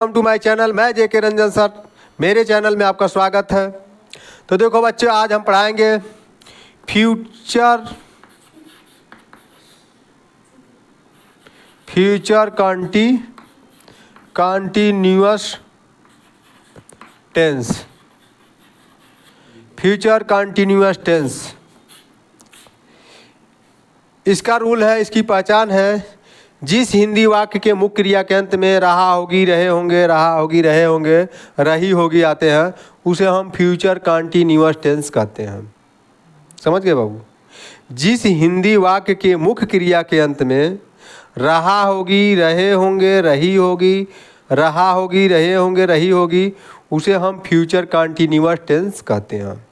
Welcome to my channel. मैं JK Ranjan sir, मेरे channel में आपका स्वागत है। तो देखो बच्चों, आज हम पढ़ाएंगे future continuous tense. Future continuous tense, इसका रूल है, इसकी पहचान है, जिस हिंदी वाक्य के मुख्य क्रिया के अंत में रहा होगी, रहे होंगे, रहा होगी, रहे होंगे, रही होगी आते हैं, उसे हम फ्यूचर कंटीन्यूअस टेंस कहते हैं। समझ गए बाबू? जिस हिंदी वाक्य के मुख्य क्रिया के अंत में रहा होगी, रहे होंगे, रही होगी, रहा होगी, रहे होंगे, रही होगी, उसे हम फ्यूचर कंटीन्यूअस टेंस कहते हैं।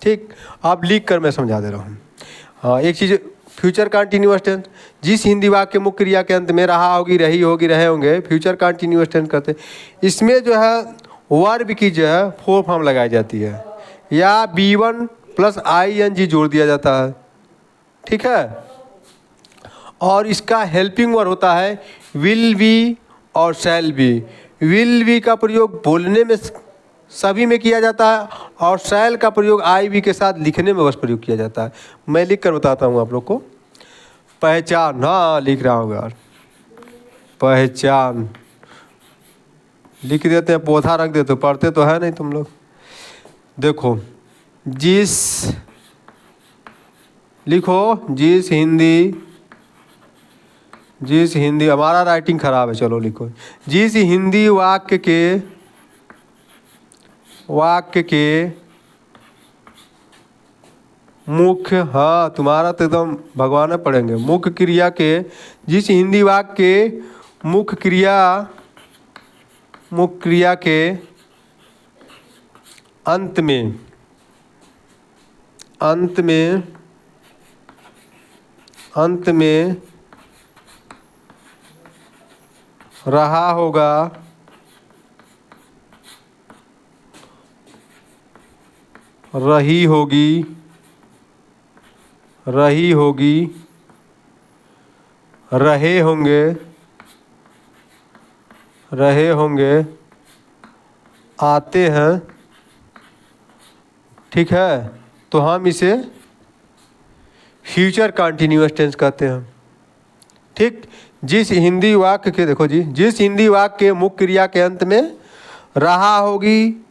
ठीक, आप लिख कर मैं समझा दे रहा हूँ। हाँ, एक चीज़, फ्यूचर कंटीन्यूअस टेंस, जिस हिंदी वाक्य के मुख्य क्रिया के अंत में रहा होगी, रही होगी, रहे होंगे, फ्यूचर कंटीन्यूअस टेंस कहते हैं। इसमें जो है वर्ब की जो है फोर फॉर्म लगाई जाती है, या B1 प्लस ING जोड़ दिया जाता है। ठीक है, और इसका हेल्पिंग वर्ब होता है विल बी और शैल बी। विल बी का प्रयोग बोलने में सभी में किया जाता है, और शैल का प्रयोग IB के साथ लिखने में बस प्रयोग किया जाता है। मैं लिख कर बताता हूँ आप लोग को। पहचान, हाँ लिख रहा हूँ यार, पहचान लिख देते हैं, पौधा रख देते, पढ़ते तो है नहीं तुम लोग। देखो, लिखो जिस हिंदी, हमारा राइटिंग खराब है, चलो लिखो, जिस हिंदी वाक्य के मुख्य, हाँ तुम्हारा तो एकदम भगवान पढ़ेंगे, मुख्य क्रिया के, जिस हिंदी वाक्य के मुख्य क्रिया के अंत में रहा होगा, रही होगी, रहे होंगे, आते हैं। ठीक है, तो हम इसे फ्यूचर कंटीन्यूअस टेंस कहते हैं। ठीक, जिस हिंदी वाक्य के, देखो जी, जिस हिंदी वाक्य के मुख्य क्रिया के अंत में रहा होगी,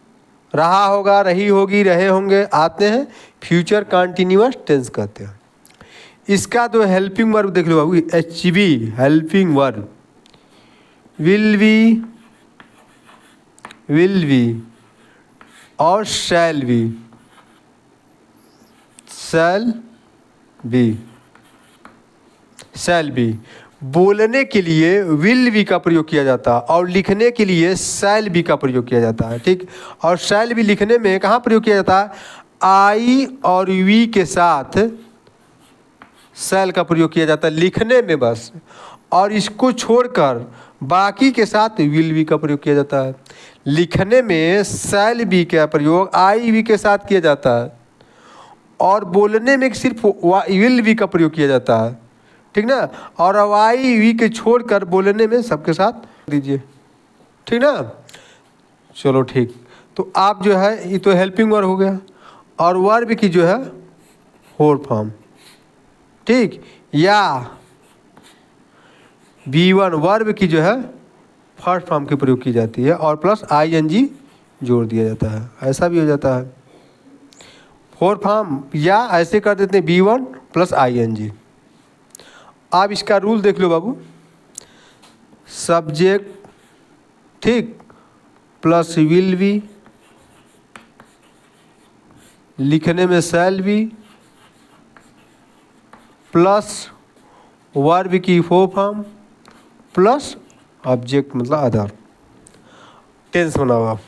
रहा होगा, रही होगी, रहे होंगे आते हैं, फ्यूचर कंटीन्यूअस टेंस कहते हैं। इसका जो हेल्पिंग वर्ब देख लो बाबू, HB helping verb, will be और शैल बी। बोलने के लिए विल बी का प्रयोग किया जाता है, और लिखने के लिए शैल बी का प्रयोग किया जाता है। ठीक, और शैल बी लिखने में कहाँ प्रयोग किया जाता है? I और V के साथ शैल का प्रयोग किया जाता है लिखने में बस, और इसको छोड़कर बाकी के साथ विल बी का प्रयोग किया जाता है। लिखने में शैल बी का प्रयोग IV के साथ किया जाता है, और बोलने में सिर्फ विल बी का प्रयोग किया जाता है। ठीक ना, और अब IV के छोड़कर बोलने में सबके साथ दीजिए। ठीक ना, चलो ठीक। तो आप जो है, ये तो हेल्पिंग वर्ब हो गया, और वर्ब की जो है होल फॉर्म। ठीक, या B1 वर्ब की जो है फर्स्ट फॉर्म की प्रयोग की जाती है, और प्लस ING जोड़ दिया जाता है, ऐसा भी हो जाता है। फोर फॉर्म, या ऐसे कर देते हैं B1 प्लस ING। आप इसका रूल देख लो बाबू, सब्जेक्ट, ठीक, प्लस विल बी, लिखने में शैल बी, प्लस वर्ब की फोर फॉर्म, प्लस ऑब्जेक्ट मतलब अदर। टेंस बना हुआ,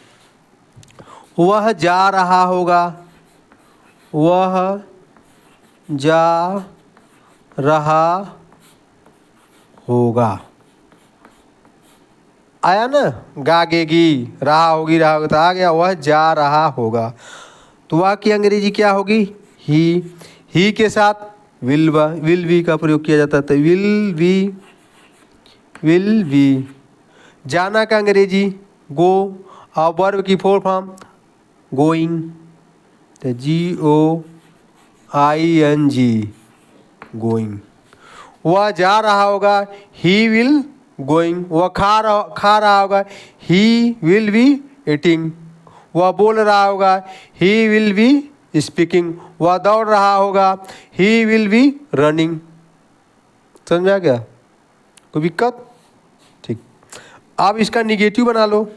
वह जा रहा होगा, वह जा रहा होगा, आया ना, गागेगी, रहा होगी, रहा होगा, तो आ गया, वह जा रहा होगा। तो वह की अंग्रेजी क्या होगी? ही के साथ विल बी का प्रयोग किया जाता है, तो विल बी जाना का अंग्रेजी गो, और वर्ब की फुल फॉर्म गोइंग, तो GOING, गोइंग। वह जा रहा होगा, ही विल गोइंग। वह खा रहा होगा, ही विल बी ईटिंग। वह बोल रहा होगा, ही विल बी स्पीकिंग। वह दौड़ रहा होगा, ही विल बी रनिंग। समझ में आ गया? कोई दिक्कत? ठीक। अब इसका निगेटिव बना लो।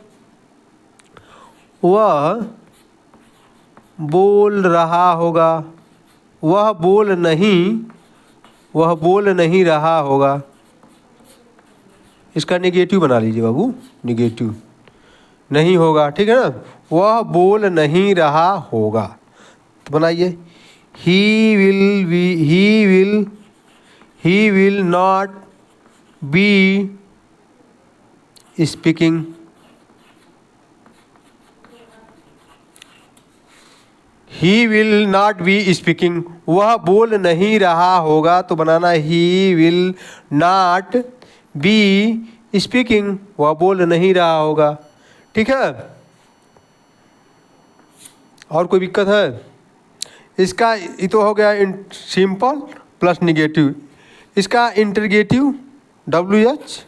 वह बोल रहा होगा, वह बोल नहीं रहा होगा। इसका निगेटिव बना लीजिए बाबू, निगेटिव नहीं होगा, ठीक है ना। वह बोल नहीं रहा होगा, तो बनाइए he will not be speaking. He will not be speaking. वह बोल नहीं रहा होगा, तो बनाना he will not be speaking. वह बोल नहीं रहा होगा, ठीक है। और कोई दिक्कत है? इसका ये तो हो गया सिंपल प्लस निगेटिव। इसका इंटरगेटिव WH